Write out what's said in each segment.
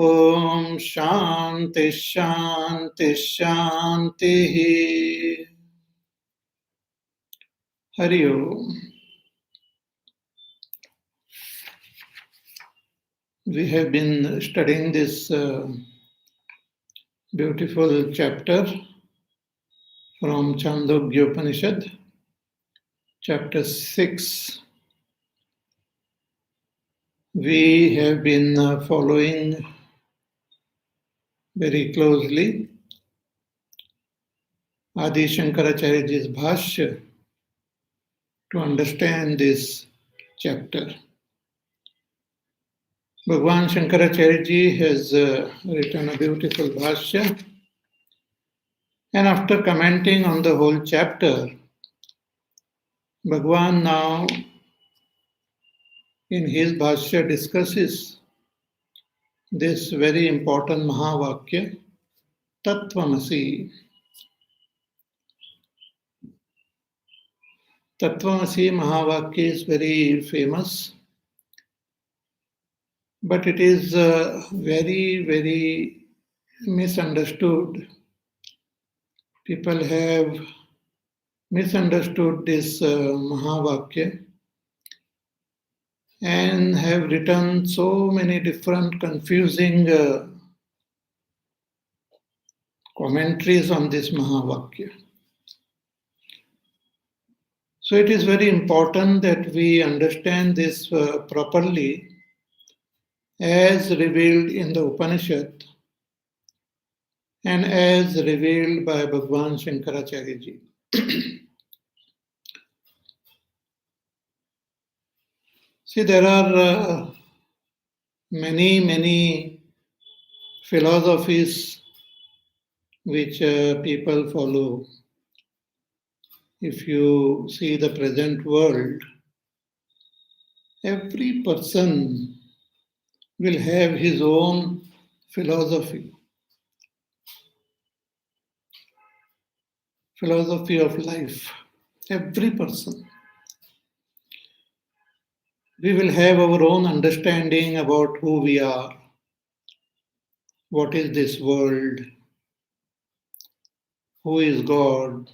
Om Shanti Shanti Shanti. Hari Om. We have been studying this beautiful chapter from Chandogya Upanishad, chapter 6. We have been following very closely Adi Shankaracharyaji's Bhashya to understand this chapter. Bhagwan Shankaracharyaji has written a beautiful Bhashya, and after commenting on the whole chapter, Bhagwan now in his Bhashya discusses this very important Mahavakya Tat twam. Tattvamasi Mahavakya is very famous, but it is very, very misunderstood. People have misunderstood this Mahavakya and have written so many different confusing commentaries on this Mahavakya. So it is very important that we understand this properly as revealed in the Upanishad and as revealed by Bhagwan Shankaracharya ji. See, there are many philosophies which people follow. If you see the present world, every person will have his own philosophy of life. Every person. We will have our own understanding about who we are, what is this world, who is God.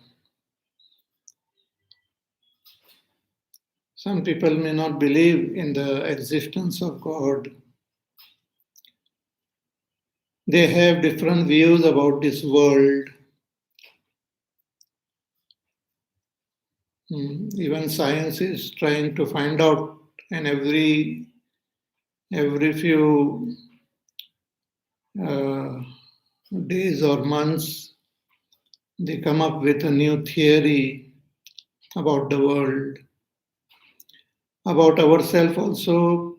Some people may not believe in the existence of God. They have different views about this world. Even science is trying to find out, and every few days or months, they come up with a new theory about the world, about ourselves also,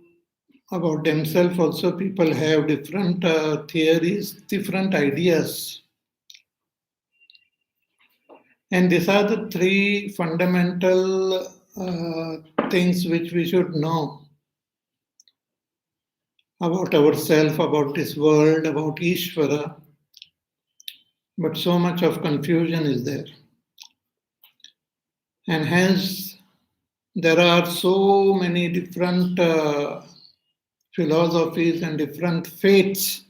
about themselves also. People have different theories, different ideas. And these are the three fundamental things which we should know about ourselves, about this world, about Ishvara. But so much of confusion is there. And hence, there are so many different philosophies and different faiths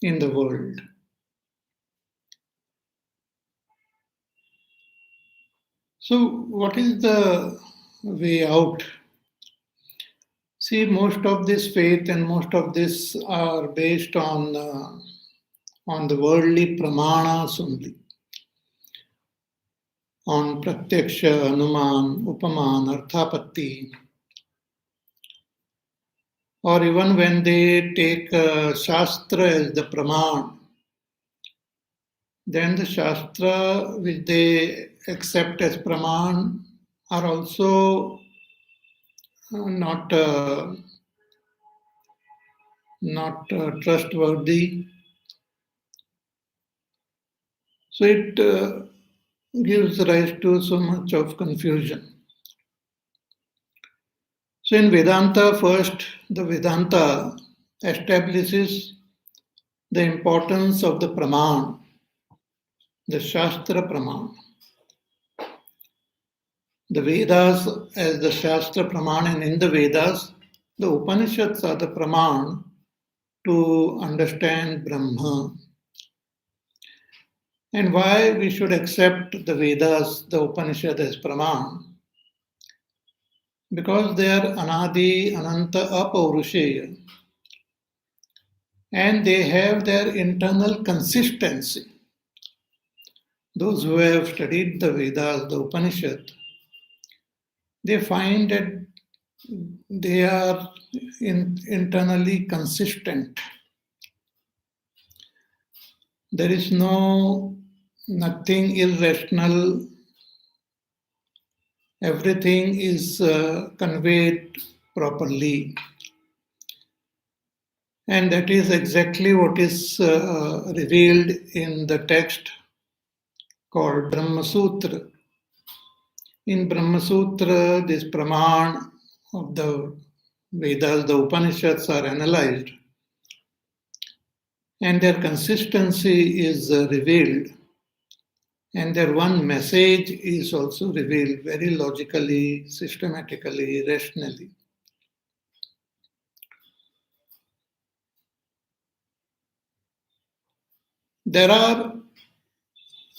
in the world. So, what is the way out? See, most of this faith and most of this are based on the worldly pramanas only, on pratyaksha, anuman, upaman, arthapatti. Or even when they take Shastra as the Praman, then the Shastra which they accept as Praman are also not trustworthy. So it gives rise to so much of confusion. So in Vedanta, first, the Vedanta establishes the importance of the Praman, the Shastra Praman. The Vedas as the Shastra Praman, and in the Vedas, the Upanishads are the Praman to understand Brahma and why we should accept the Vedas, the Upanishad as Praman. Because they are Anadi, Ananta, Apaurusheya, and they have their internal consistency. Those who have studied the Vedas, the Upanishad, they find that they are internally consistent. There is nothing irrational. Everything is conveyed properly. And that is exactly what is revealed in the text called Brahma Sutra. In Brahma Sutra, this Praman of the Vedas, the Upanishads are analyzed, and their consistency is revealed, and their one message is also revealed very logically, systematically, rationally. There are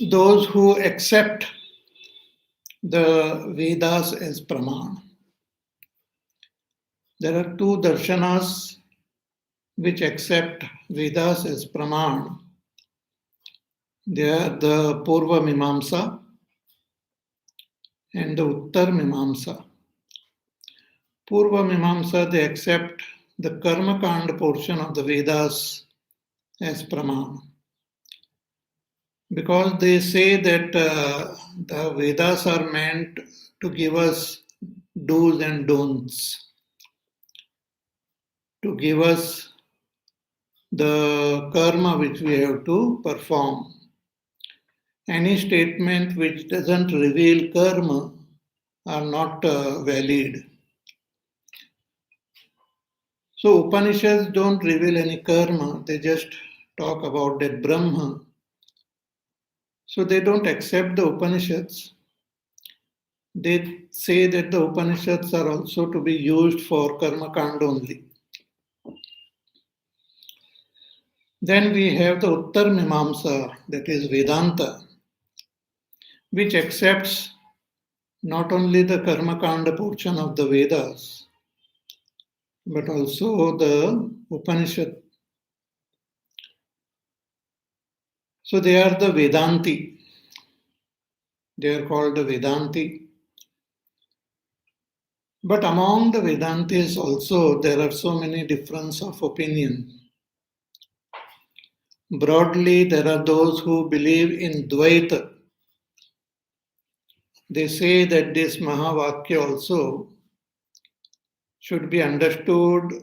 those who accept the Vedas as Praman. There are two darshanas which accept Vedas as Praman. They are the Purva Mimamsa and the Uttar Mimamsa. Purva Mimamsa, they accept the Karma Kanda portion of the Vedas as Praman. Because they say that the Vedas are meant to give us do's and don'ts, to give us the karma which we have to perform. Any statement which doesn't reveal karma are not valid. So Upanishads don't reveal any karma, they just talk about that Brahma. So they don't accept the Upanishads. They say that the Upanishads are also to be used for karma kanda only. Then we have the Uttar Mimamsa, that is Vedanta, which accepts not only the karma kanda portion of the Vedas, but also the Upanishad. So they are the Vedanti. They are called the Vedanti. But among the Vedantis also there are so many differences of opinion. Broadly, there are those who believe in Dvaita. They say that this Mahavakya also should be understood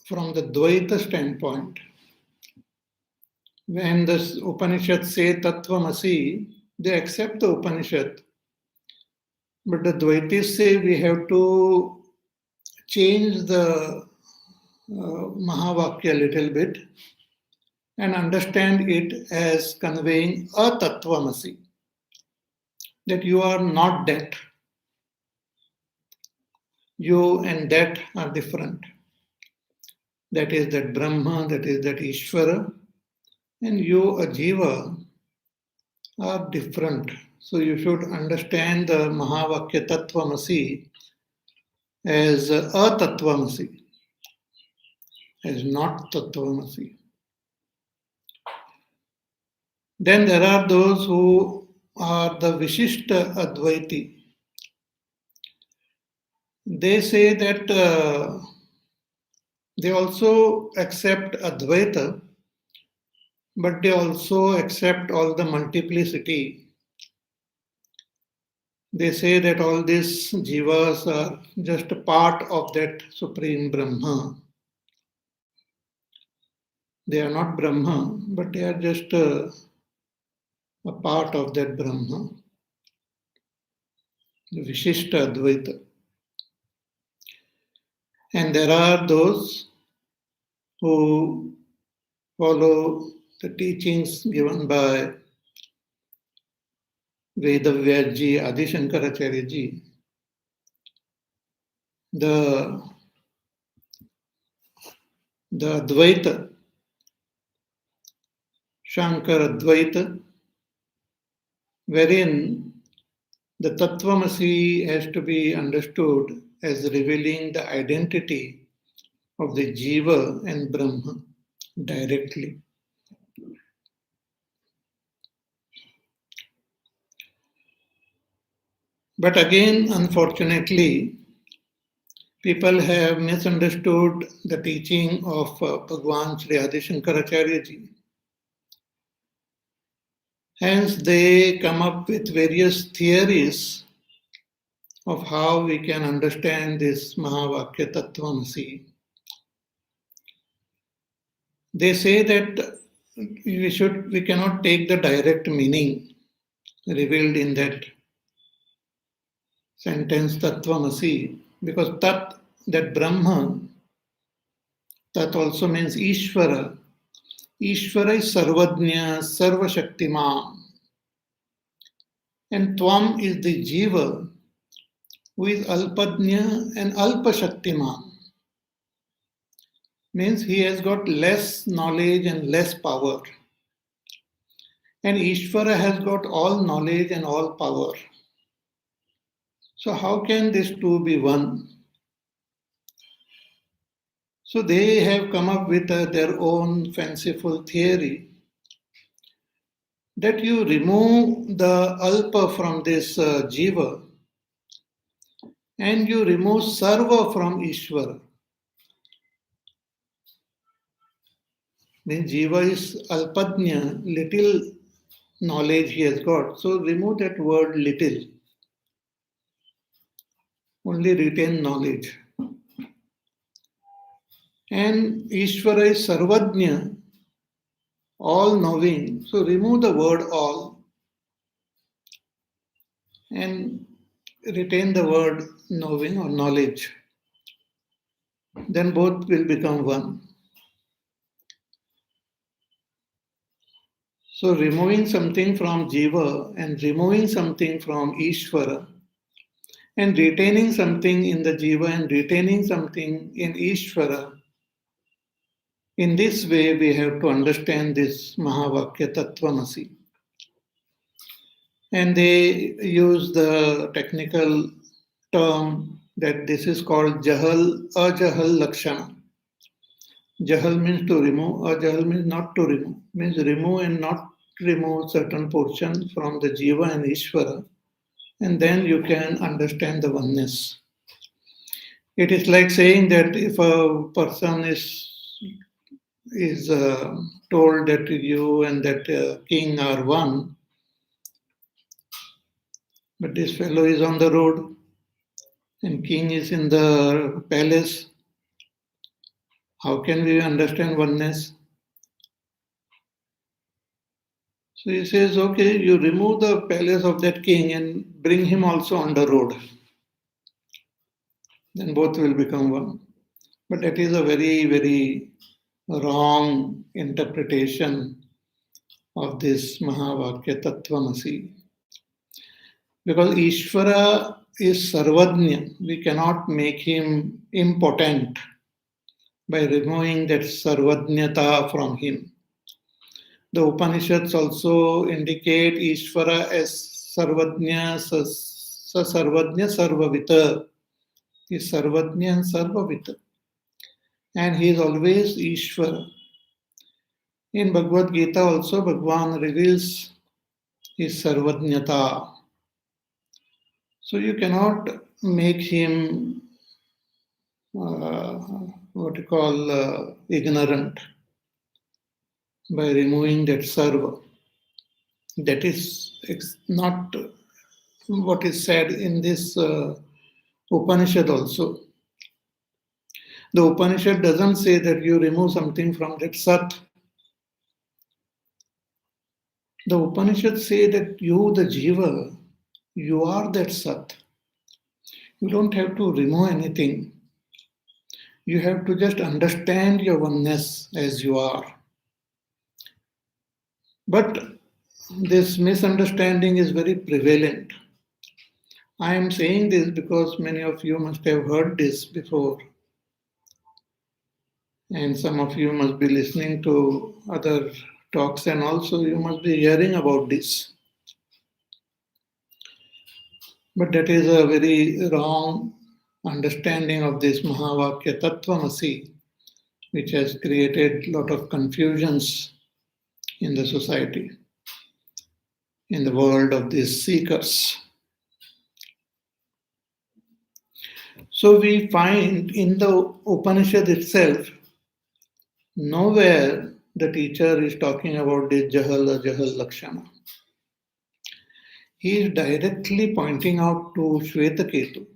from the Dvaita standpoint. When the Upanishad say Tattvamasi, they accept the Upanishad. But the Dvaitis say we have to change the Mahavakya a little bit and understand it as conveying a Tattvamasi, that you are not that. You and that are different. That is that Brahma, that is that Ishvara, and you, a Jiva, are different. So you should understand the Mahavakya Tattvamasi as a Tattvamasi, as not Tattvamasi. Then there are those who are the Vishishta Advaiti. They say that they also accept Advaita, but they also accept all the multiplicity. They say that all these jivas are just a part of that Supreme Brahma. They are not Brahma, but they are just a part of that Brahma, the Vishishta Advaita. And there are those who follow the teachings given by Vedavyasji, Adi Shankaracharya ji. The Advaita, Shankar Advaita, wherein the Tattvamasi has to be understood as revealing the identity of the Jiva and Brahma directly. But again, unfortunately, people have misunderstood the teaching of Bhagwan Sri Adi Shankaracharya ji. Hence, they come up with various theories of how we can understand this Mahavakya Tattvamasi. They say that we cannot take the direct meaning revealed in that sentence Tattvamasi, because Tat, that Brahma, Tat also means Ishvara. Ishvara is Sarvajna, Sarvashaktiman. And Twam is the Jiva, who is Alpadnya and Alpashaktiman. Means he has got less knowledge and less power. And Ishvara has got all knowledge and all power. So how can these two be one? So they have come up with their own fanciful theory that you remove the Alpa from this Jiva and you remove Sarva from Ishvara. Means Jiva is Alpadnya, little knowledge he has got. So remove that word little. Only retain knowledge. And Ishvara is Sarvajna, all knowing. So remove the word all and retain the word knowing or knowledge. Then both will become one. So removing something from Jiva and removing something from Ishvara and retaining something in the Jiva and retaining something in Ishvara. In this way, we have to understand this Mahavakya Tattvamasi. And they use the technical term that this is called Jahal, Ajahal Lakshana. Jahal means to remove, Ajahal means not to remove, means remove and not remove certain portions from the Jiva and Ishvara, and then you can understand the oneness. It is like saying that if a person is told that you and that king are one, but this fellow is on the road and king is in the palace. How can we understand oneness? So he says, okay, you remove the palace of that king and bring him also on the road. Then both will become one. But that is a very, very wrong interpretation of this Mahavakya Tattvamasi. Because Ishvara is Sarvajna. We cannot make him impotent by removing that Sarvajnata from him. The Upanishads also indicate Ishvara as Sarvajna, Sarvajna, Sarvavita. He is Sarvajna and Sarvavita. And he is always Ishvara. In Bhagavad Gita also, Bhagwan reveals his Sarvajnata. So you cannot make him ignorant by removing that sarva. That is not what is said in this Upanishad also. The Upanishad doesn't say that you remove something from that sat. The Upanishads say that you, the jiva, you are that sat. You don't have to remove anything. You have to just understand your oneness as you are. But this misunderstanding is very prevalent. I am saying this because many of you must have heard this before. And some of you must be listening to other talks, and also you must be hearing about this. But that is a very wrong understanding of this Mahavakya Tattvamasi, which has created a lot of confusions in the society, in the world of these seekers. So we find in the Upanishad itself, nowhere the teacher is talking about this Jahal Ajahal Lakshana. He is directly pointing out to Shvetaketu.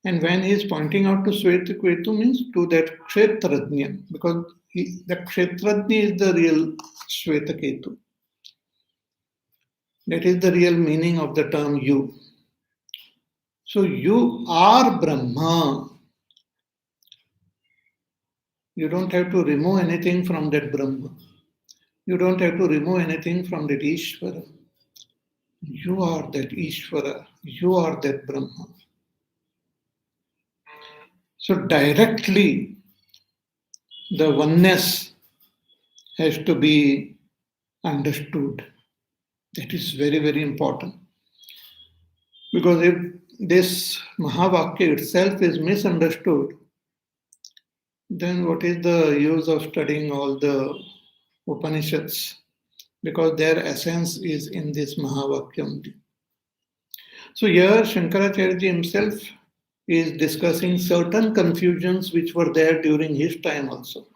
And when he is pointing out to Shvetaketu means to that Kshetrajna, because the Kshetrajna is the real Shvetaketu. That is the real meaning of the term you. So you are Brahma. You don't have to remove anything from that Brahma. You don't have to remove anything from that Ishvara. You are that Ishvara. You are that Brahma. So directly, the oneness has to be understood. That is very, very important. Because if this Mahavakya itself is misunderstood, then what is the use of studying all the Upanishads? Because their essence is in this Mahavakya only. So here Shankaracharya himself is discussing certain confusions which were there during his time also.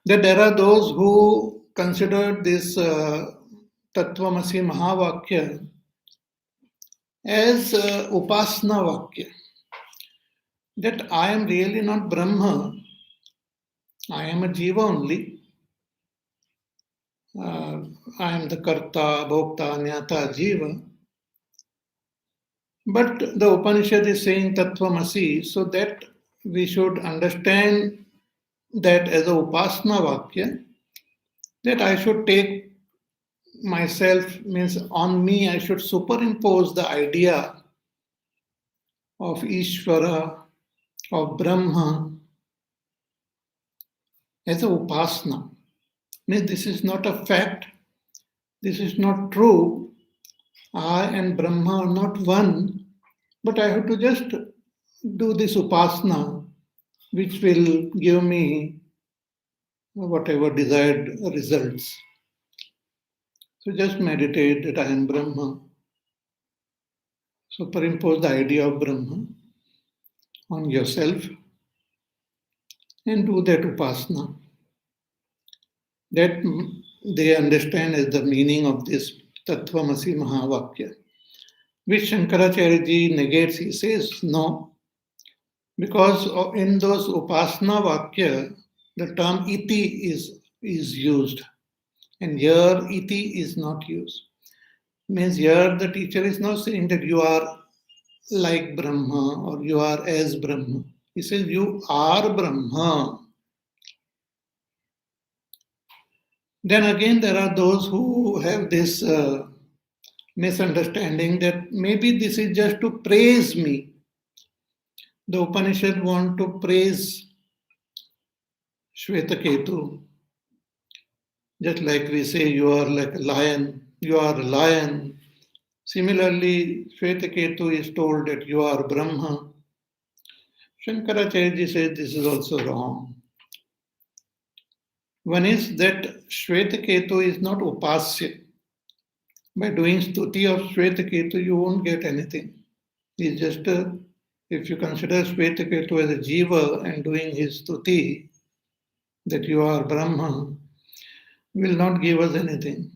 That there are those who consider this Tattvamasi Mahavakya as Upasna Vakya. That I am really not Brahma, I am a Jiva only. I am the Karta, Bhokta, Nyata, Jiva. But the Upanishad is saying Tattvamasi, so that we should understand that as a Upasna Vakya, that I should take myself, means on me, I should superimpose the idea of Ishvara, of Brahma, as a Upasna. Means this is not a fact, this is not true. I and Brahma are not one, but I have to just do this Upasna, which will give me whatever desired results. So just meditate that I am Brahma. Superimpose the idea of Brahma on yourself and do that Upasna. That they understand as the meaning of this Tattvamasi Mahavakya. Which Shankaracharya ji negates, he says no. Because in those Upasna Vakya, the term iti is used. And here iti is not used. Means here the teacher is not saying that you are like Brahma or you are as Brahma. He says you are Brahma. Then again there are those who have this misunderstanding that maybe this is just to praise me. The Upanishad want to praise Shvetaketu. Just like we say you are like a lion, you are a lion. Similarly, Shvetaketu is told that you are Brahma. Shankaracharya says this is also wrong. One is that Shvetaketu is not upasya. By doing stuti of Shvetaketu, you won't get anything. It's just if you consider Shvetaketu as a jiva and doing his stuti, that you are Brahma, will not give us anything.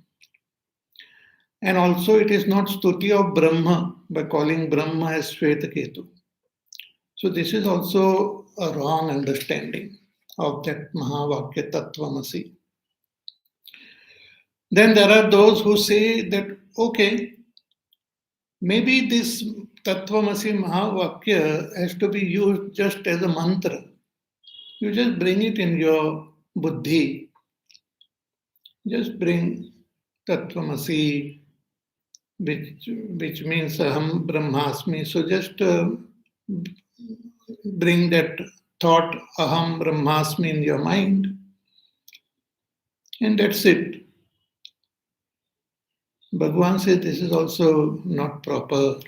And also it is not stuti of Brahma by calling Brahma as Shvetaketu. So this is also a wrong understanding of that Mahavakya Tattvamasi. Then there are those who say that, okay, maybe this Tattvamasi Mahavakya has to be used just as a mantra. You just bring it in your buddhi. Just bring Tattvamasi, which means Aham Brahmasmi. So just bring that thought Aham Brahmasmi in your mind. And that's it. Bhagavan says this is also not proper.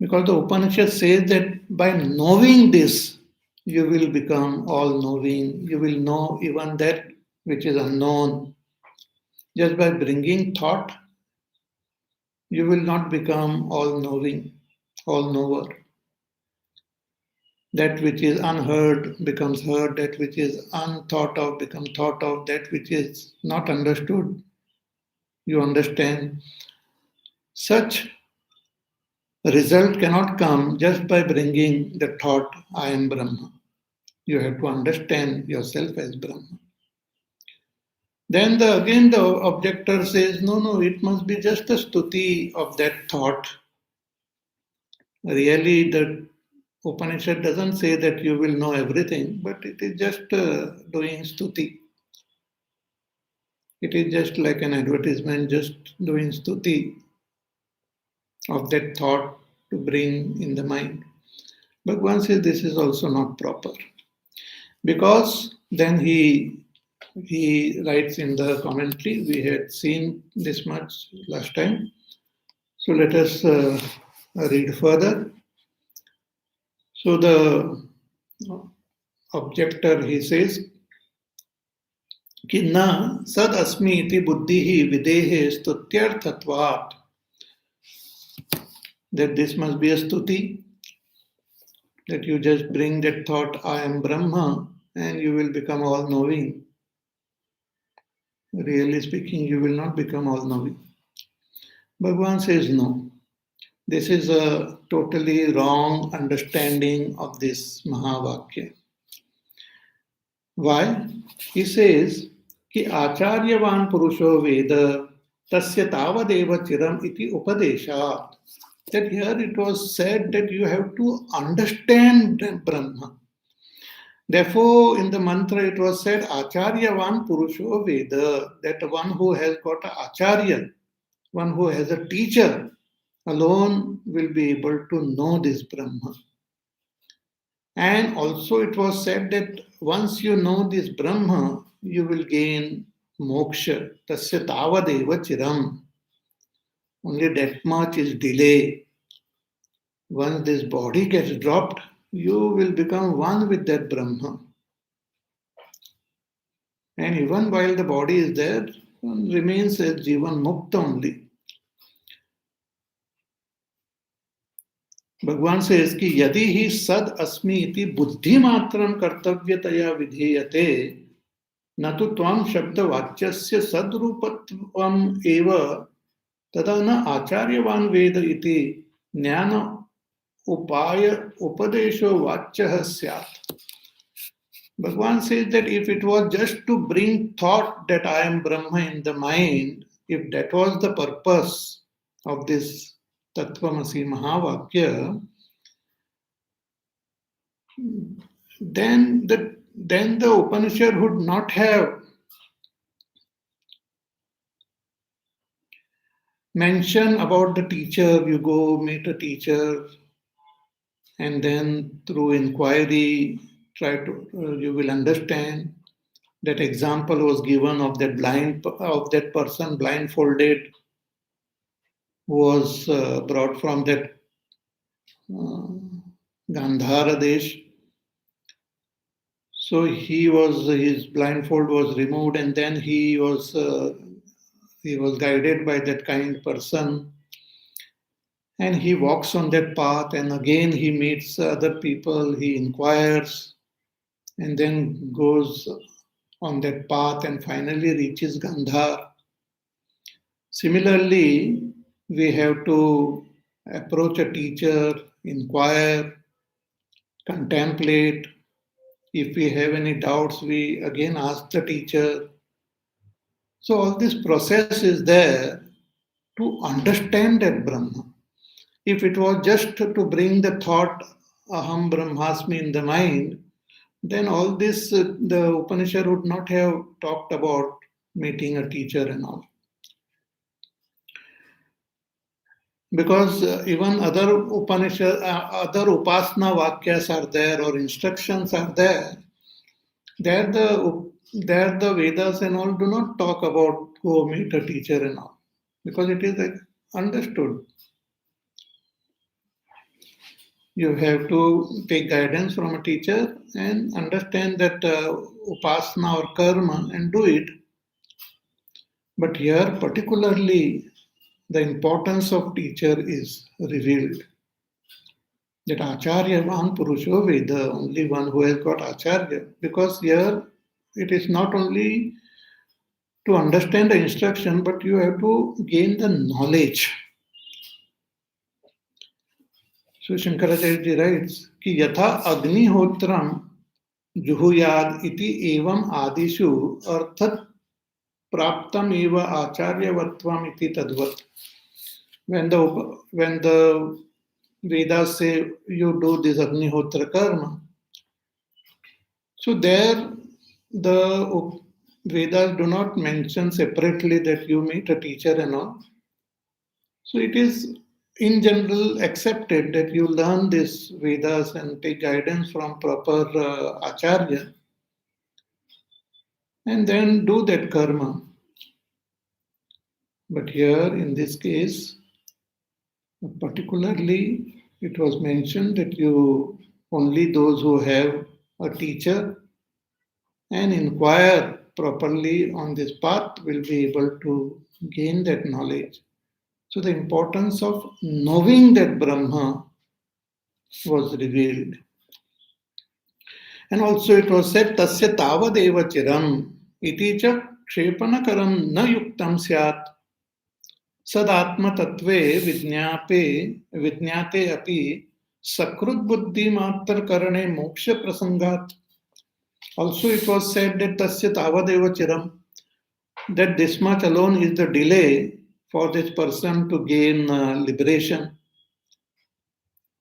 Because the Upanishad says that by knowing this, you will become all knowing. You will know even that which is unknown. Just by bringing thought, you will not become all knowing, all knower. That which is unheard becomes heard, that which is unthought of becomes thought of, that which is not understood, you understand. Such result cannot come just by bringing the thought, I am Brahma. You have to understand yourself as Brahma. Then again the objector says, no, it must be just a stuti of that thought. Really, the Upanishad doesn't say that you will know everything, but it is just doing stuti. It is just like an advertisement, just doing stuti of that thought to bring in the mind. But one says this is also not proper. Because then he writes in the commentary, we had seen this much last time. So let us read further. So the objector, he says, कि न सद अस्मि इति बुद्धिः विदेहे स्तुत्यर्थत्वात्, that this must be a stuti, that you just bring that thought, I am Brahma, and you will become all knowing. Really speaking, you will not become all knowing. Bhagavan says no. This is a totally wrong understanding of this Mahavakya. Why? He says, कि आचार्यवान पुरुषो वेद तस्य तावदेव चिरम इति उपदेशात्. That here it was said that you have to understand Brahma. Therefore, in the mantra it was said, Acharyavan Purusho Veda, that one who has got an Acharya, one who has a teacher, alone will be able to know this Brahma. And also it was said that once you know this Brahma, you will gain moksha. Tasya tavadeva chiram. Only that much is delay. Once this body gets dropped, you will become one with that Brahma. And even while the body is there, one remains as Jivan Mukta only. Bhagavan says कि यदि ही सद अस्मि इति बुद्धि मात्रं कर्तव्यतया विधेयते न तो त्वं शब्द वाच्यस्य सद्रूपत्वम् एव तदा न आचार्यवान वेद इति ज्ञान उपाय उपदेशो वाच्यः स्यात्. Bhagavan says that if it was just to bring thought that I am Brahma in the mind, if that was the purpose of this Tattvamasi Mahavakya, then the Upanishad would not have mentioned about the teacher. You go meet a teacher, and then through inquiry, you will understand. That example was given of that person blindfolded, who was brought from that Gandhara Desh. So his blindfold was removed, and then he was guided by that kind person, and he walks on that path, and again he meets other people, he inquires, and then goes on that path and finally reaches Gandhar. Similarly, we have to approach a teacher, inquire, contemplate. If we have any doubts, we again ask the teacher. So all this process is there to understand that Brahma. If it was just to bring the thought Aham Brahmasmi in the mind, then all this, the Upanishad would not have talked about meeting a teacher and all. Because even other Upanishad, other Upasana Vakyas are there or instructions are there. There the there the Vedas and all do not talk about go meet a teacher and all, because it is like understood. You have to take guidance from a teacher and understand that upasana or karma and do it. But here, particularly, the importance of teacher is revealed. That Acharyavan Purusho Veda, only one who has got Acharya. Because here it is not only to understand the instruction, but you have to gain the knowledge. So Shankaracharya writes, कि यथा अग्निहोत्रम जुहुयाद इति एवं आदिषु अर्थत प्राप्तम एव आचार्यवत्वम इति तद्वत्. When the Vedas say you do this Agnihotra karma, so there the Vedas do not mention separately that you meet a teacher and all. So it is in general accepted that you learn this Vedas and take guidance from proper Acharya and then do that karma. But here in this case, particularly it was mentioned that you only those who have a teacher and inquire properly on this path will be able to gain that knowledge. So the importance of knowing that Brahma was revealed. And also it was said, Tasya tavadeva chiram iti cha kshepanakaram na yuktam syat sadatma tatve vidyate api sakrut buddhi mattar karane moksha prasangat. Also it was said that Tasya tavadeva chiram, that this much alone is the delay for this person to gain liberation.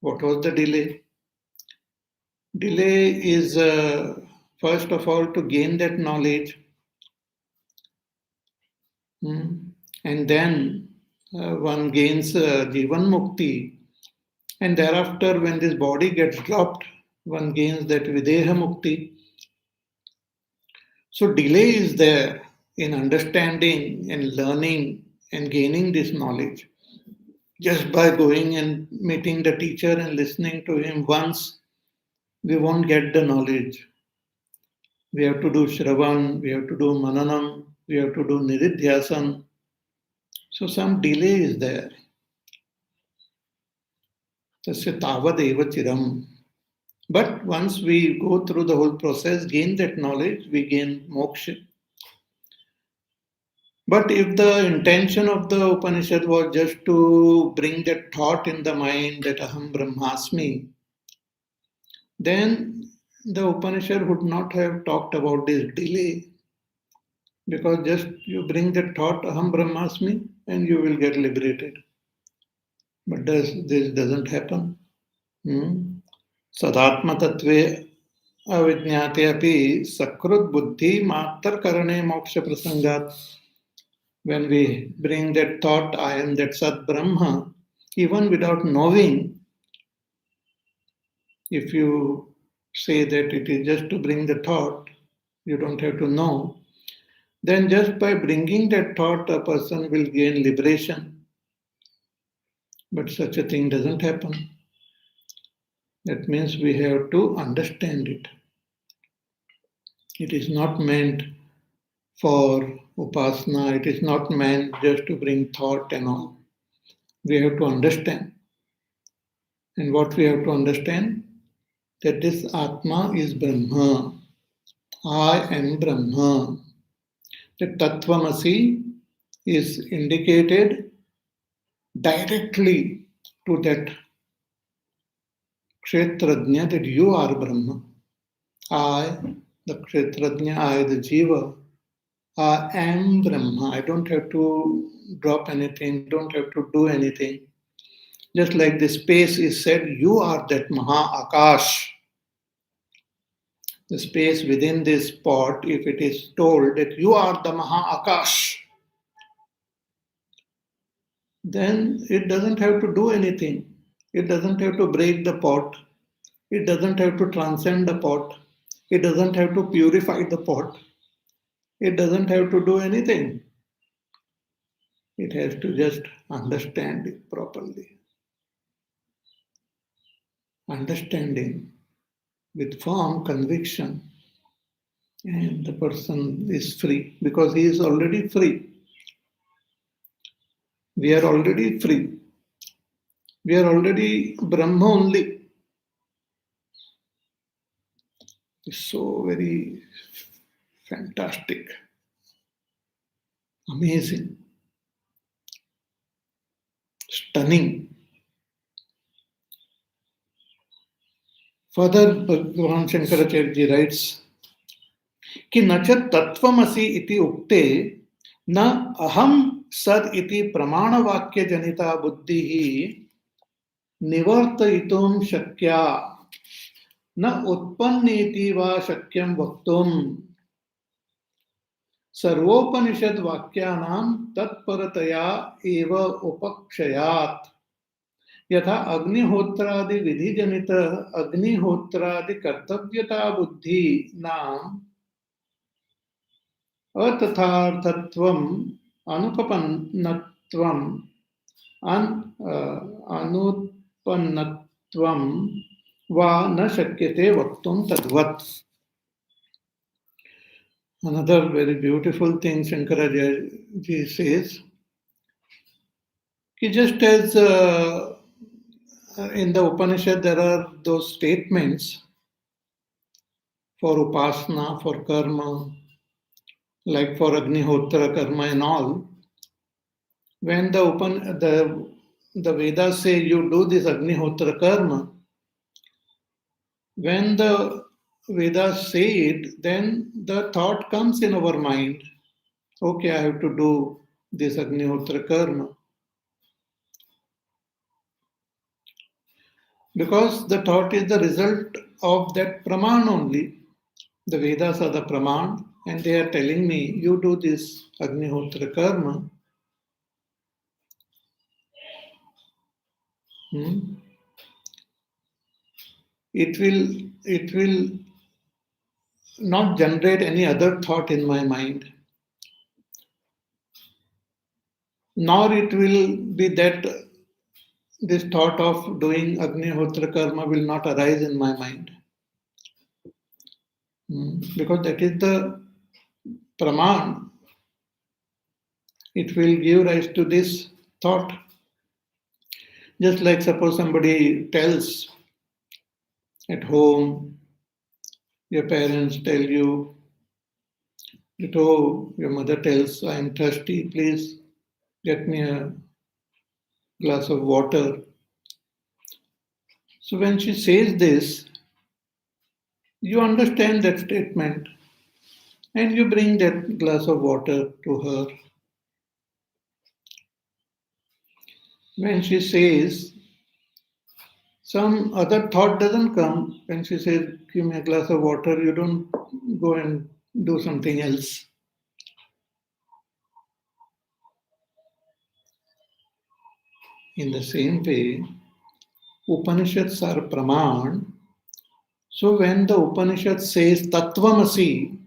What was the delay? Delay is first of all to gain that knowledge, and then one gains Jivan Mukti, and thereafter when this body gets dropped, one gains that Videha Mukti. So delay is there in understanding and learning and gaining this knowledge. Just by going and meeting the teacher and listening to him once, we won't get the knowledge. We have to do Shravan, we have to do Mananam, we have to do Nididhyasan. So some delay is there. Tasya tavadeva chiram. But once we go through the whole process, gain that knowledge, we gain moksha. But if the intention of the Upanishad was just to bring that thought in the mind that Aham Brahmasmi, then the Upanishad would not have talked about this delay. Because just you bring that thought Aham Brahmasmi and you will get liberated. But this doesn't happen. Sadatma tatve avidyate api sakrut buddhi mattar karane moksha prasangat. When we bring that thought, I am that Sat Brahma, even without knowing, if you say that it is just to bring the thought, you don't have to know, then just by bringing that thought, a person will gain liberation. But such a thing doesn't happen. That means we have to understand it. It is not meant for upasana, it is not meant just to bring thought and all. We have to understand. And what we have to understand? That this Atma is Brahma. I am Brahma. The Tattvamasi is indicated directly to that Kshetrajna, that you are Brahma. I, the Kshetrajna, I, the Jiva, I am Brahma. I don't have to drop anything, don't have to do anything. Just like the space is said, you are that Mahavakya. The space within this pot, if it is told that you are the Mahavakya, then it doesn't have to do anything. It doesn't have to break the pot. It doesn't have to transcend the pot. It doesn't have to purify the pot. It doesn't have to do anything. It has to just understand it properly. Understanding with firm conviction, and the person is free because he is already free. We are already free. We are already Brahma only. It's so very fantastic, amazing, stunning. Further, Bhagavan Shankaracharya ji writes कि न च तत्त्वमसि इति उक्ते न अहम सद इति प्रमाणवाक्य जनिता बुद्धिः निवर्तयितुं शक्या न उत्पन्नेति वा शक्यं वक्तुं सर्वोपनिषद वाक्यानां तत्परतया एव उपक्षयात् यथा अग्निहोत्रादि विधि जनित अग्निहोत्रादि कर्तव्यता बुद्धि नाम अतथार्थत्वम् अनुपपन्नत्वम् अनुत्पन्नत्वं वा न शक्यते वक्तुं तद्वत्. Another very beautiful thing Shankaracharya says, कि just as in the Upanishad there are those statements for upasana, for karma, like for Agnihotra karma and all, when the Vedas say you do this Agnihotra karma, when the Vedas say it, then the thought comes in our mind, okay, I have to do this Agnihotra karma. Because the thought is the result of that praman only. The Vedas are the praman, and they are telling me, you do this Agnihotra karma. It will not generate any other thought in my mind. Nor it will be that this thought of doing Agnihotra karma will not arise in my mind. Because that is the praman. It will give rise to this thought. Just like suppose somebody tells at home, your parents tell you that, oh, your mother tells, I am thirsty, please get me a glass of water. So when she says this, you understand that statement and you bring that glass of water to her. When she says, some other thought doesn't come. When she says, give me a glass of water, you don't go and do something else. In the same way, Upanishads are praman. So when the Upanishad says tattvamasi,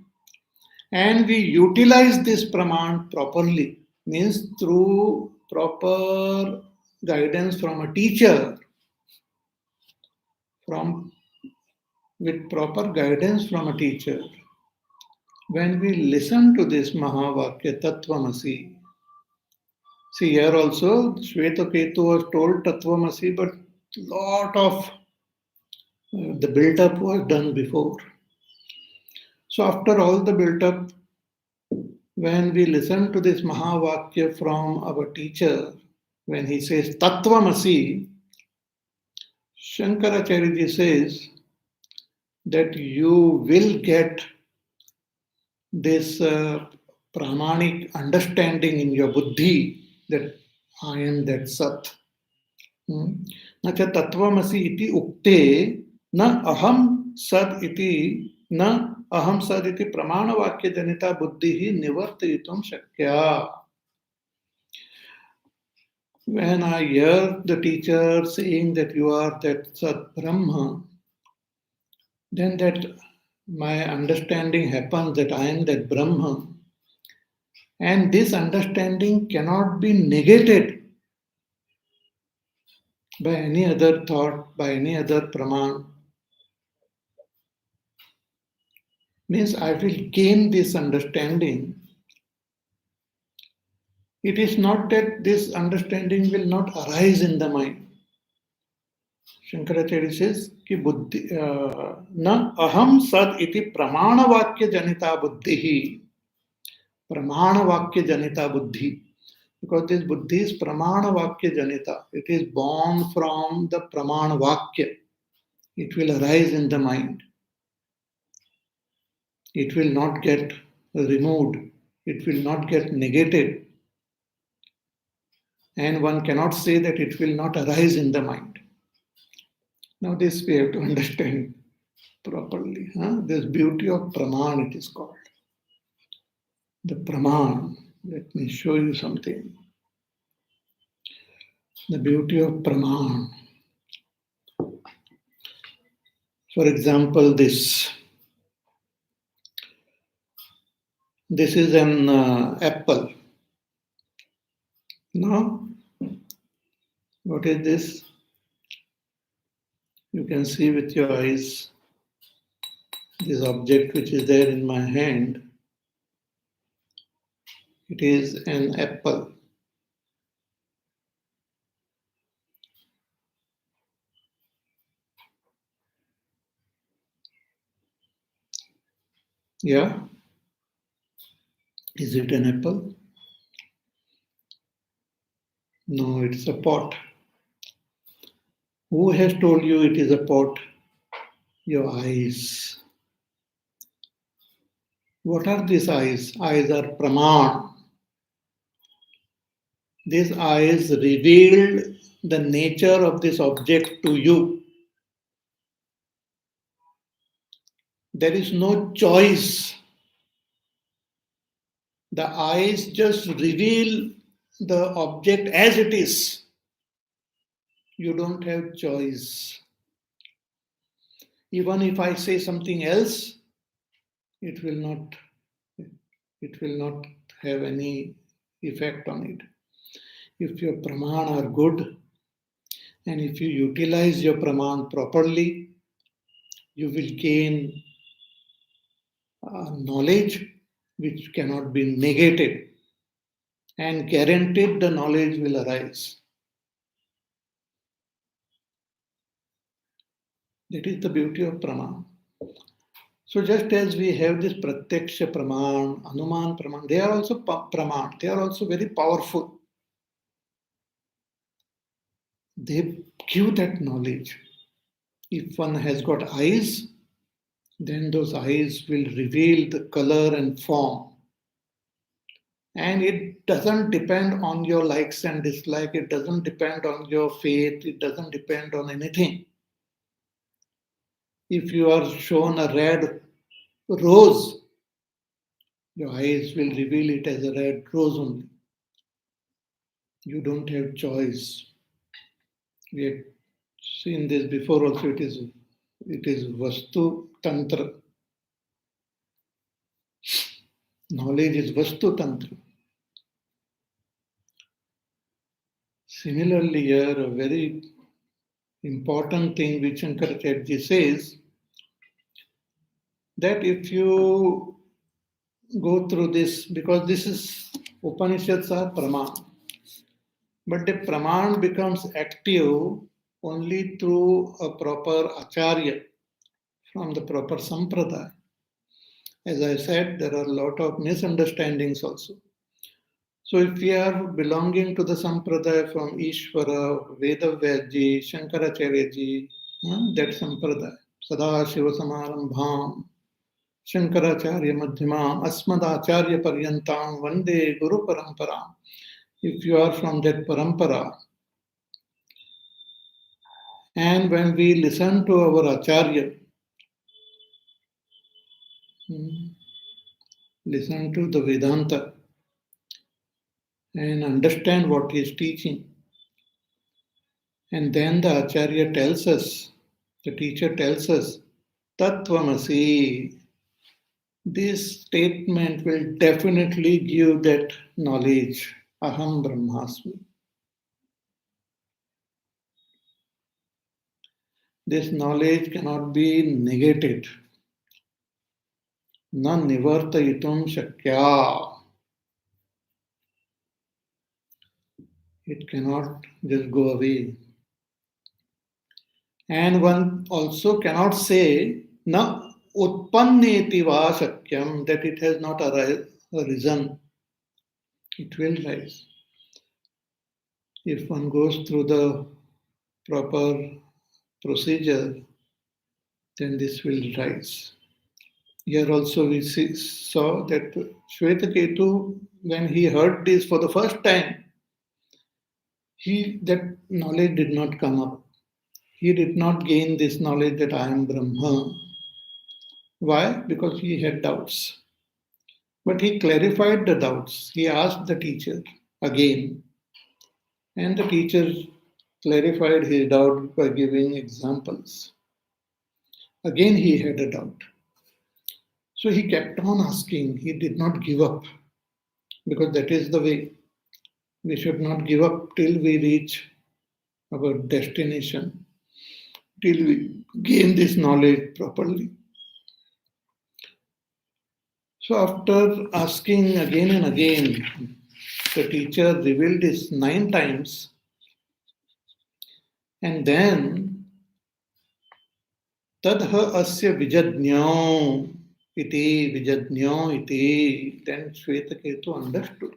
and we utilize this praman properly, means through proper guidance from a teacher, with proper guidance from a teacher, when we listen to this Mahavakya Tattvamasi, see here also Shvetaketu was told Tattvamasi, but lot of the build-up was done before. So after all the build-up, when we listen to this Mahavakya from our teacher, when he says Tattvamasi, Shankaracharya says that you will get this pramanic understanding in your buddhi that I am that Sat. न च तत्त्वमसि इति उक्ते न अहम सद इति न अहम सद इति प्रमाणवाक्य जनिता बुद्धिः निवर्तयितुं शक्या. When I hear the teacher saying that you are that Sat Brahma, then that my understanding happens that I am that Brahma. And this understanding cannot be negated by any other thought, by any other praman. Means I will gain this understanding. It is not that this understanding will not arise in the mind. Shankaracharya says कि बुद्धि न अहम सद इति प्रमाण वाक्य जनिता बुद्धि ही प्रमाण वाक्य जनिता बुद्धि, because this buddhi is pramana vakya janita. It is born from the pramana vakya. It will arise in the mind. It will not get removed. It will not get negated. And one cannot say that it will not arise in the mind. Now this we have to understand properly. This beauty of praman, it is called. The praman. Let me show you something. The beauty of praman. For example, this. This is an apple. Now, what is this? You can see with your eyes this object which is there in my hand. It is an apple. Yeah? Is it an apple? No, it's a pot. Who has told you it is a pot? Your eyes. What are these eyes? Eyes are praman. These eyes revealed the nature of this object to you. There is no choice. The eyes just reveal the object as it is. You don't have choice. Even if I say something else, it will not have any effect on it. If your praman are good, and if you utilize your praman properly, you will gain knowledge which cannot be negated, and guaranteed the knowledge will arise. That is the beauty of praman. So just as we have this pratyaksha praman, anuman praman, they are also praman. They are also very powerful. They give that knowledge. If one has got eyes, then those eyes will reveal the color and form. And it doesn't depend on your likes and dislikes. It doesn't depend on your faith. It doesn't depend on anything. If you are shown a red rose, your eyes will reveal it as a red rose only. You don't have choice. We have seen this before also. It is Vastu Tantra. Knowledge is Vastu Tantra. Similarly, here a very important thing which Shankaracharya says, that if you go through this, because this is Upanishads are Praman, but the Praman becomes active only through a proper Acharya from the proper Sampradaya. As I said, there are a lot of misunderstandings also. So if we are belonging to the Sampradaya from Ishvara, Vedavyasji, Shankaracharya that Sampradaya, Sadashiva Samarambham, Shankaracharya Madhyamam, Asmadacharya Paryantam, Vande Guru Paramparam. If you are from that parampara, and when we listen to our Acharya, listen to the Vedanta, and understand what he is teaching, and then the Acharya tells us, the teacher tells us, Tattvamasi, this statement will definitely give that knowledge. Aham Brahmasmi. This knowledge cannot be negated. Na nivartayitum shakya. It cannot just go away. And one also cannot say na utpanneti va shakyam, that it has not arisen. It will rise. If one goes through the proper procedure, then this will rise. Here also we saw that Shvetaketu, when he heard this for the first time, that knowledge did not come up. He did not gain this knowledge that I am Brahma. Why? Because he had doubts. But he clarified the doubts. He asked the teacher again, and the teacher clarified his doubt by giving examples. Again, he had a doubt. So he kept on asking. He did not give up, because that is the way. We should not give up till we reach our destination, till we gain this knowledge properly. So after asking again and again, the teacher revealed this 9 times, and then tadha asya vijajnyo iti, then Shvetaketu understood.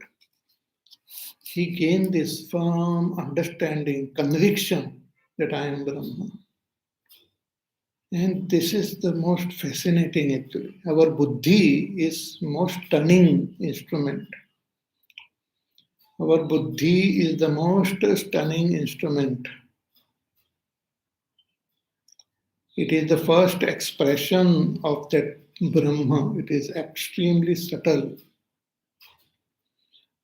He gained this firm understanding, conviction that I am Brahma. And this is the most fascinating actually. Our buddhi is most stunning instrument. Our buddhi is the most stunning instrument. It is the first expression of that Brahma. It is extremely subtle.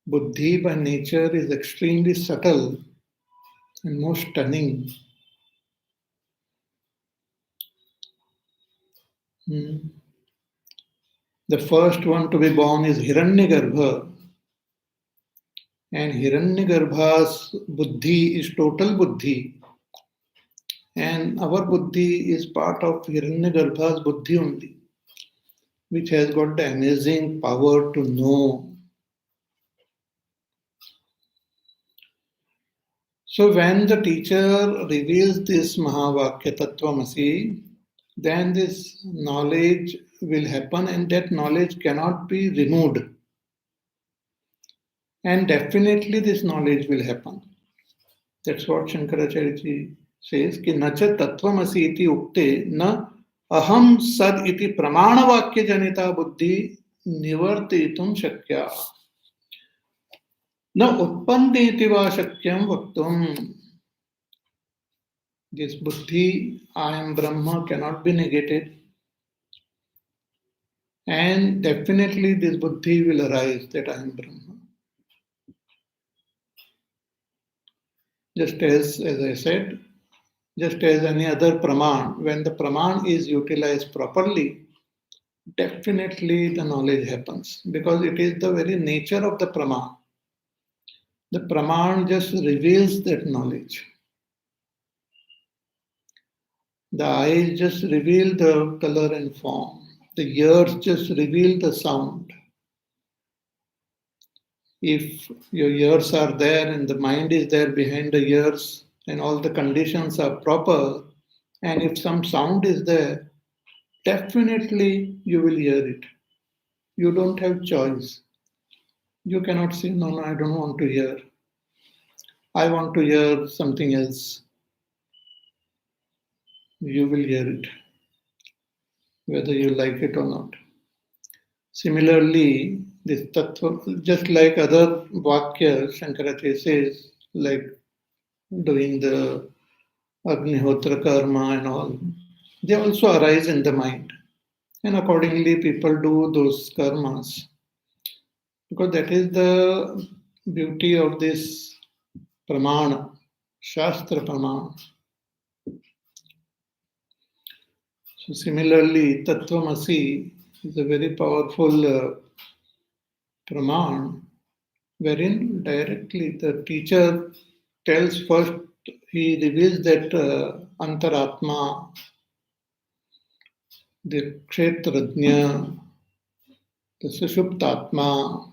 Buddhi by nature is extremely subtle and most stunning. The first one to be born is Hiranyagarbha. And Hiranyagarbha's buddhi is total buddhi. And our buddhi is part of Hiranyagarbha's buddhi only, which has got the amazing power to know. So when the teacher reveals this Mahavakya Tattvamasi, then this knowledge will happen, and that knowledge cannot be removed. And definitely this knowledge will happen. That's what Shankaracharya ji says, कि न च तत्त्वमसि इति उक्ते न अहम सद इति प्रमाणवाक्य जनिता बुद्धि निवर्तितुं शक्या न उत्पन्नेति वा शक्यं वक्तुम्. This buddhi, I am Brahma, cannot be negated. And definitely this buddhi will arise that I am Brahma. Just as I said, just as any other praman, when the praman is utilized properly, definitely the knowledge happens, because it is the very nature of the praman. The praman just reveals that knowledge. The eyes just reveal the color and form. The ears just reveal the sound. If your ears are there and the mind is there behind the ears and all the conditions are proper, and if some sound is there, definitely you will hear it. You don't have choice. You cannot say, no, I don't want to hear. I want to hear something else. You will hear it, whether you like it or not. Similarly, this tattva, just like other vakya, Shankaracharya says, like doing the Agnihotra karma and all, they also arise in the mind. And accordingly, people do those karmas. Because that is the beauty of this pramana, Shastra pramana. So similarly, Tattvamasi, is a very powerful praman, wherein directly the teacher tells first, he reveals that Antaratma, the Kshetrajna, the Sushuptatma,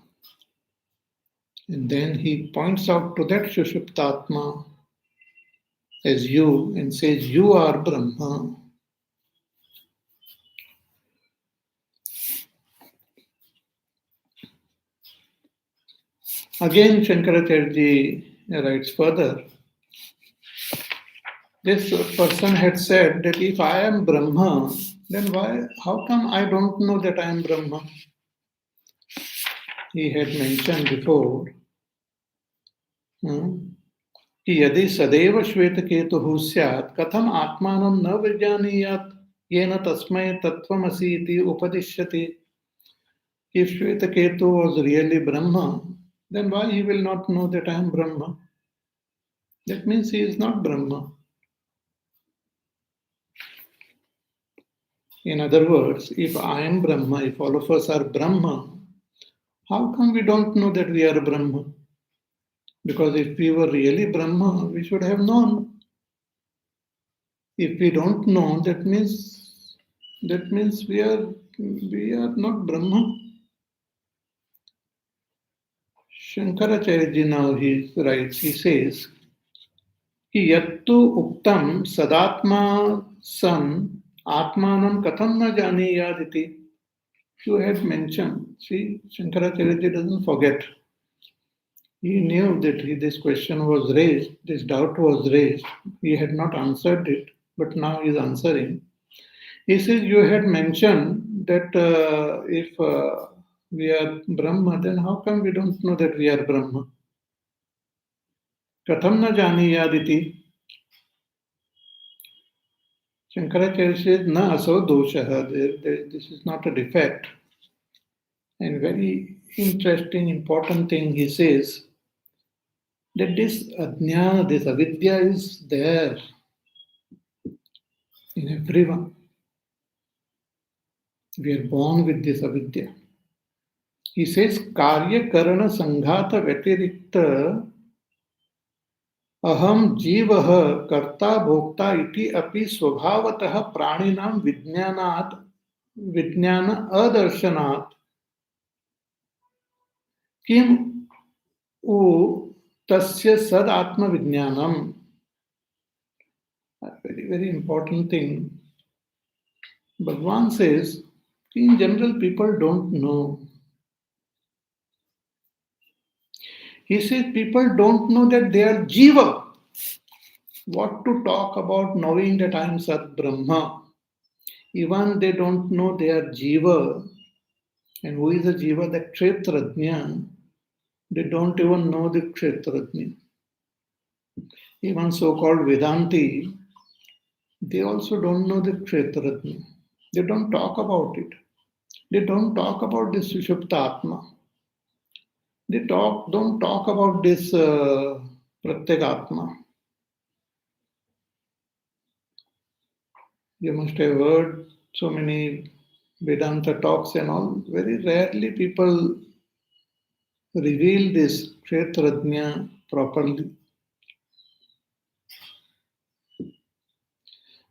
and then he points out to that Sushuptatma as you and says, you are Brahma. Again, Shankaracharya writes further. This person had said that if I am Brahma, then how come I don't know that I am Brahma? He had mentioned before कि यदि सदैव श्वेतकेतुः स्यात् कथम आत्मानं न विजानीयात् येन तस्मै तत्त्वमसि इति उपदिश्यते. If Shvetaketu was really Brahma, then why he will not know that I am Brahma? That means he is not Brahma. In other words, if I am Brahma, if all of us are Brahma, how come we don't know that we are Brahma? Because if we were really Brahma, we should have known. If we don't know, that means we are not Brahma. Shankaracharya now he writes, he says, कि यत्तु उक्तम सदात्मा सन आत्मानं कथम न जानीयाद इति. You had mentioned, see, Shankaracharya doesn't forget. He knew that this question was raised, this doubt was raised. He had not answered it, but now he is answering. He says, you had mentioned that if we are Brahma, then how come we don't know that we are Brahma? Katham na janiyad iti. Shankaracharya says, na aso doshaha. This is not a defect. And very interesting, important thing he says, that this ajnana, this avidya is there in everyone. We are born with this avidya. He says, karya karana sanghata vyatirikta aham jivah karta bhokta iti api swabhavatah praninam vijnana adarsanat kim u tasya sad atma vijnanam. A very, very important thing. Bhagwan says, in general, people don't know. He says people don't know that they are Jiva. What to talk about knowing that I am Sat Brahma? Even they don't know they are Jiva. And who is a Jiva? The Kshetrajna. They don't even know the Kshetrajna. Even so-called Vedanti, they also don't know the Kshetrajna. They don't talk about it. They don't talk about this Sushupta Atma. They don't talk about this Pratyagatma. You must have heard so many Vedanta talks and all. Very rarely people reveal this Kshetrajna properly.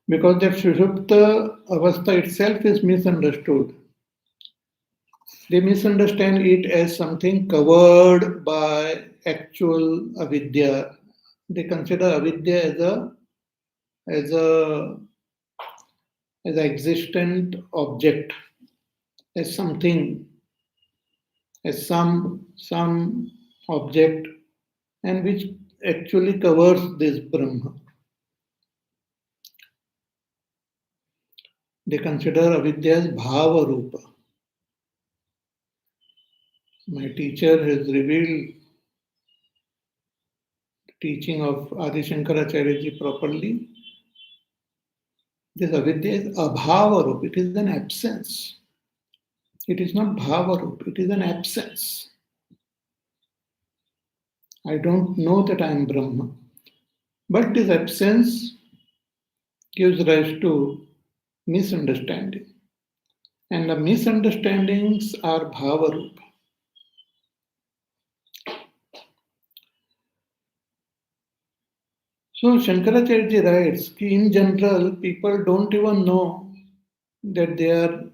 Because that Sushupta Avastha itself is misunderstood. They misunderstand it as something covered by actual avidya. They consider avidya as an existent object, as something, as some object, and which actually covers this Brahma. They consider avidya as bhava rupa. My teacher has revealed the teaching of Adi Shankaracharya ji properly. This avidya is abhava rupa. It is an absence. It is not bhava rupa. It is an absence. I don't know that I am Brahma. But this absence gives rise to misunderstanding. And the misunderstandings are bhavarup. So Shankaracharya writes, in general, people don't even know that they are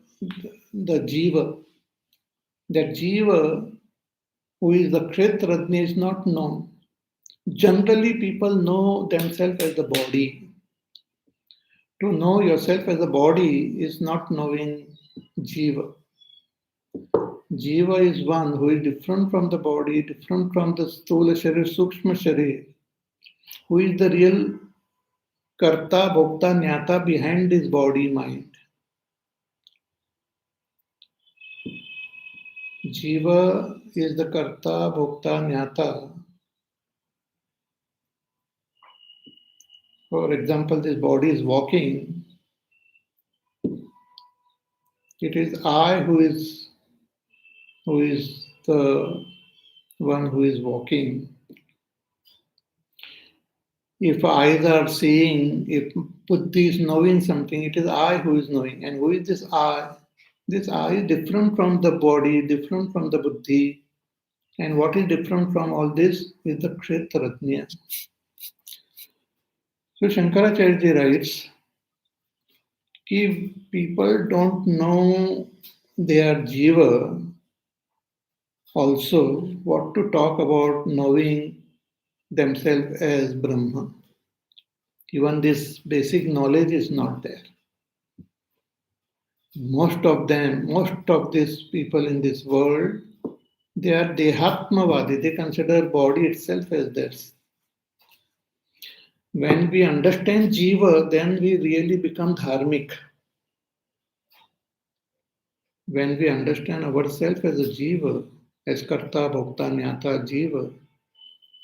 the jiva. That jiva, who is the Kshetrajna, is not known. Generally, people know themselves as the body. To know yourself as a body is not knowing jiva. Jiva is one who is different from the body, different from the stula sharir, sukshma sharir, who is the real karta, bhokta, jnata behind this body mind. Jiva is the karta, bhokta, jnata. For example, this body is walking. It is I who is the one who is walking. If eyes are seeing, if buddhi is knowing something, it is I who is knowing. And who is this I? This I is different from the body, different from the buddhi. And what is different from all this is the Kshetrajna. So Shankaracharya writes, if people don't know their jiva, also what to talk about knowing themselves as Brahma. Even this basic knowledge is not there. Most of these people in this world, they are dehatmavadi. They consider body itself as theirs. When we understand jiva, then we really become dharmic. When we understand ourselves as a jiva, as karta, bhokta, jnata, jiva,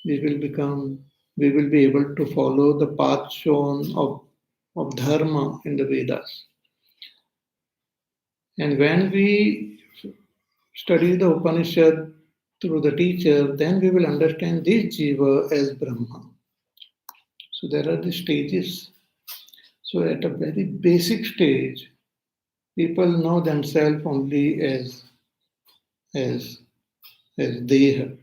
we will be able to follow the path shown of dharma in the Vedas. And when we study the Upanishad through the teacher, then we will understand this jiva as Brahma. So there are the stages. So at a very basic stage, people know themselves only as deha.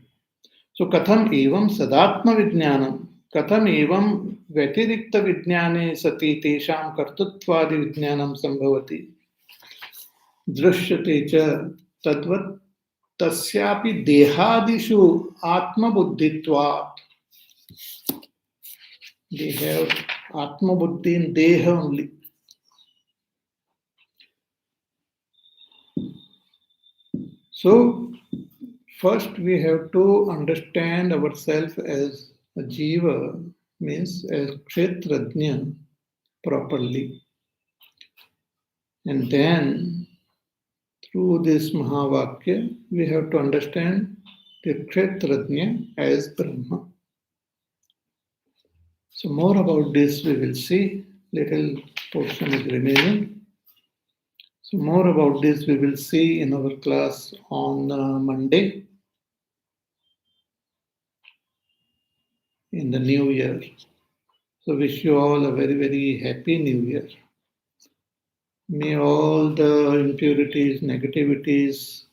So katham evam sadatma vijnanam, katham evam व्यतिरिक्त विज्ञाने सति तेषां कर्तृत्वादि विज्ञानं संभवति दृश्यते च तद्वत् तस्यापि देहादिषु आत्मबुद्धित्वात्. They have atma-buddhi in deha only. So first we have to understand ourselves as a jiva, means as kshetrajna properly. And then through this Mahavakya, we have to understand the kshetrajna as Brahma. So more about this we will see. Little portion is remaining. So more about this we will see in our class on Monday in the new year. So wish you all a very, very happy new year. May all the impurities, negativities,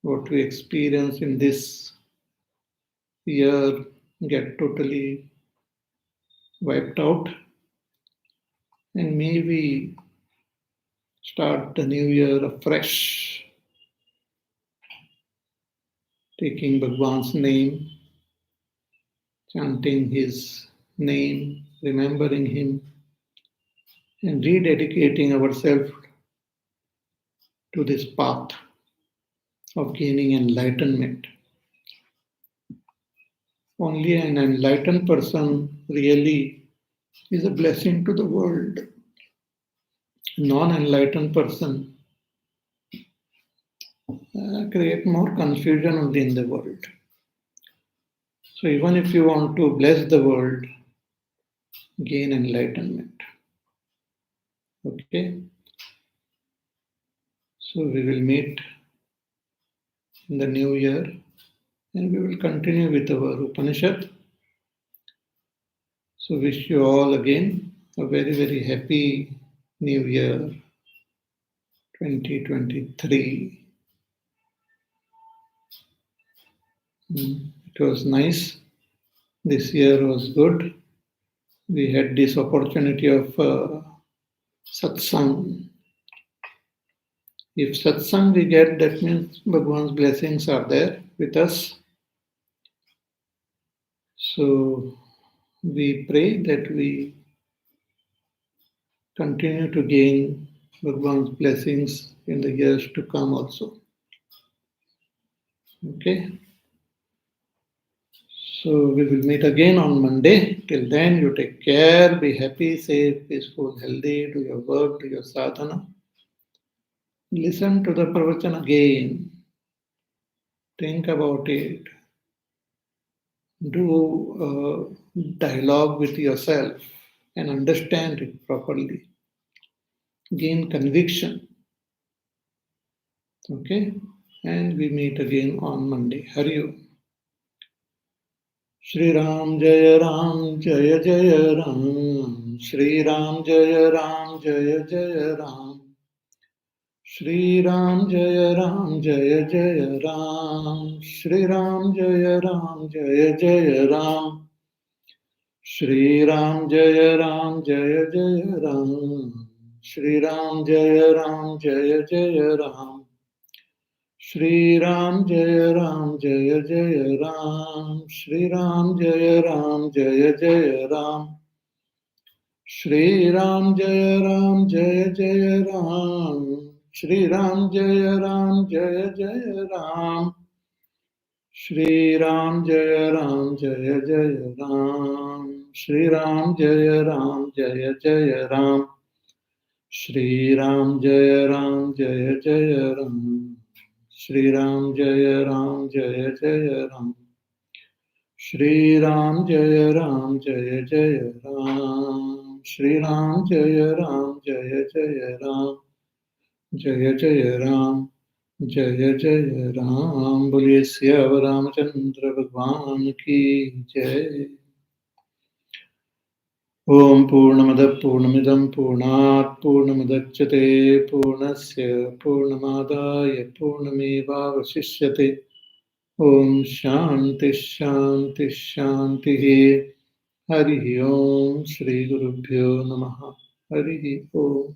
what we experience in this year get totally wiped out. And may we start the new year afresh, taking Bhagwan's name, chanting his name, remembering him, and rededicating ourselves to this path of gaining enlightenment. Only an enlightened person really is a blessing to the world. Non-enlightened person create more confusion only in the world. So even if you want to bless the world, gain enlightenment. Okay? So we will meet in the new year and we will continue with our Upanishad. So wish you all again a very, very happy New Year 2023. It was nice. This year was good. We had this opportunity of satsang. If satsang we get, that means Bhagwan's blessings are there with us. So we pray that we continue to gain Bhagwan's blessings in the years to come also. Okay. So we will meet again on Monday. Till then, you take care, be happy, safe, peaceful, healthy, do your work, do your sadhana. Listen to the pravachan again. Think about it. Do a dialogue with yourself and understand it properly. Gain conviction. Okay? And we meet again on Monday. Hari Om. Shri Ram Jaya Ram Jaya Jaya Ram. Shri Ram Jaya Ram Jaya Jaya Ram. Shri Ram Jaya Ram Jaya Jaya Ram. Shri Ram Jaya Ram Jaya Jaya Ram. Shri Ram Jaya Ram Jaya Jaya Ram. Shri Ram Jaya Ram Jaya Jaya Ram. Shri Ram Jaya Ram Jaya Jaya Ram. Shri Ram Jaya Ram Jaya Jaya Ram. Shri Ram Jaya Ram Jaya Jaya Ram. Shri Ram Jaya Ram Jaya Jaya Ram. Shri Ram Jaya Ram Jaya Jaya Ram. Shri Ram Jaya Ram Jaya Jaya Ram. Shri Ram Jaya Ram Jaya Jaya Ram. Shri Ram Jaya Ram Jaya Jaya Ram. Shri Ram Jaya Ram Jaya Jaya Ram. Shri Ram Jaya Ram Jaya Jaya Ram. Jaya Jaya Ram. Jaya Jaya Ram. Boliye Siyavar Ramachandra Bhagwan ki Jai. Om Purnamada Purnamidam Purnat Purnamudachyate Purnasya Purnamadaya Purnameva Vasishyate. Om Shanti Shanti Shanti. Hari Om Shri Gurubhyo Namaha. Hari Om.